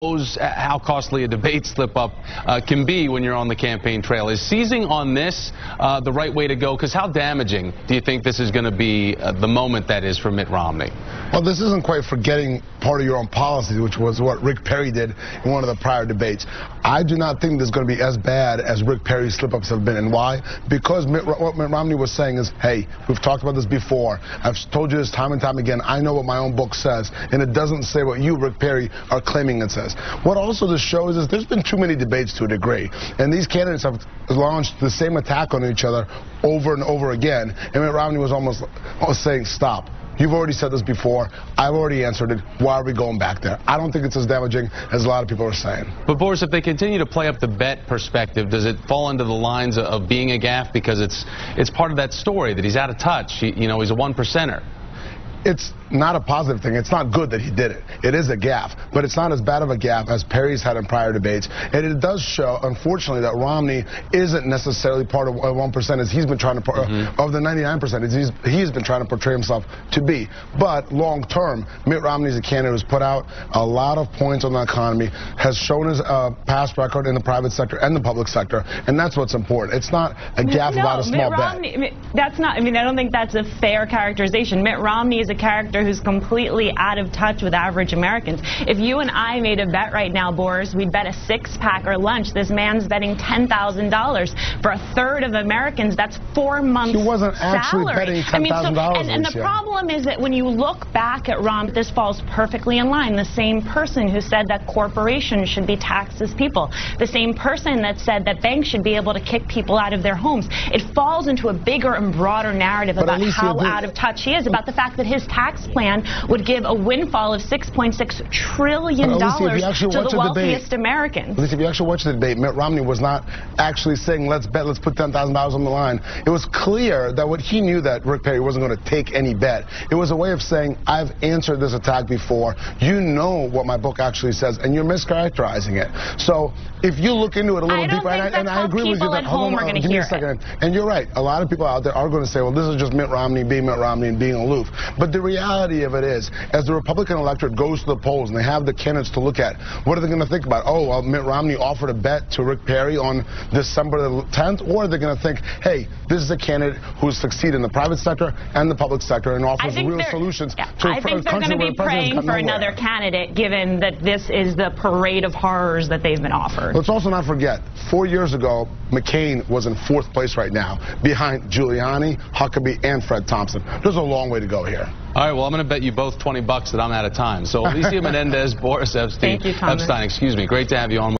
Knows how costly a debate slip-up can be when you're on the campaign trail. Is seizing on this the right way to go? Because how damaging do you think this is going to be, the moment that is for Mitt Romney? Well, this isn't quite forgetting part of your own policy, which was what Rick Perry did in one of the prior debates. I do not think this is going to be as bad as Rick Perry's slip-ups have been. And why? Because what Mitt Romney was saying is, hey, we've talked about this before. I've told you this time and time again. I know what my own book says, and it doesn't say what you, Rick Perry, are claiming it says. What also this shows is there's been too many debates to a degree, and these candidates have launched the same attack on each other over and over again, and Mitt Romney was almost saying, stop. You've already said this before. I've already answered it. Why are we going back there? I don't think it's as damaging as a lot of people are saying. But, Boris, if they continue to play up the bet perspective, does it fall into the lines of being a gaffe? Because it's part of that story that he's out of touch. He's a one-percenter. It's not a positive thing. It's not good that he did it. It is a gaffe, but it's not as bad of a gaffe as Perry's had in prior debates. And it does show, unfortunately, that Romney isn't necessarily part of 1% as he's been trying to, of the 99%, he's been trying to portray himself to be. But long term, Mitt Romney is a candidate who's put out a lot of points on the economy, has shown his past record in the private sector and the public sector, and that's what's important. It's not a gaffe about a small bet. That's not, I don't think that's a fair characterization. Mitt Romney is a character who's completely out of touch with average Americans. If you and I made a bet right now, Boris, we'd bet a six-pack or lunch. This man's betting $10,000. For a third of Americans, that's 4 months' salary. He wasn't actually betting $10,000. And the problem is that when you look back at Romney, this falls perfectly in line. The same person who said that corporations should be taxed as people. The same person that said that banks should be able to kick people out of their homes. It falls into a bigger and broader narrative about how out of touch he is, about the fact that his tax plan would give a windfall of $6.6 trillion to the wealthiest Americans. Alicia, if you actually watch the debate, Mitt Romney was not actually saying, let's bet, let's put $10,000 on the line. It was clear that what he knew that Rick Perry wasn't going to take any bet. It was a way of saying, I've answered this attack before. You know what my book actually says, and you're mischaracterizing it. So if you look into it a little deeper, and I agree with you that, hold on, give me a second. And you're right. A lot of people out there are going to say, well, this is just Mitt Romney being Mitt Romney and being aloof. But the reality of it is, as the Republican electorate goes to the polls and they have the candidates to look at, what are they going to think about? Oh, well, Mitt Romney offered a bet to Rick Perry on December the 10th, or are they going to think, hey, this is a candidate who's succeeded in the private sector and the public sector and offers real solutions to a country where I think they're going to be praying for another candidate, given that this is the parade of horrors that they've been offered. Let's also not forget, 4 years ago, McCain was in 4th place right now, behind Giuliani, Huckabee, and Fred Thompson. There's a long way to go here. All right, well, I'm going to bet you both $20 that I'm out of time. So Alicia Menendez, Boris Epstein, great to have you on.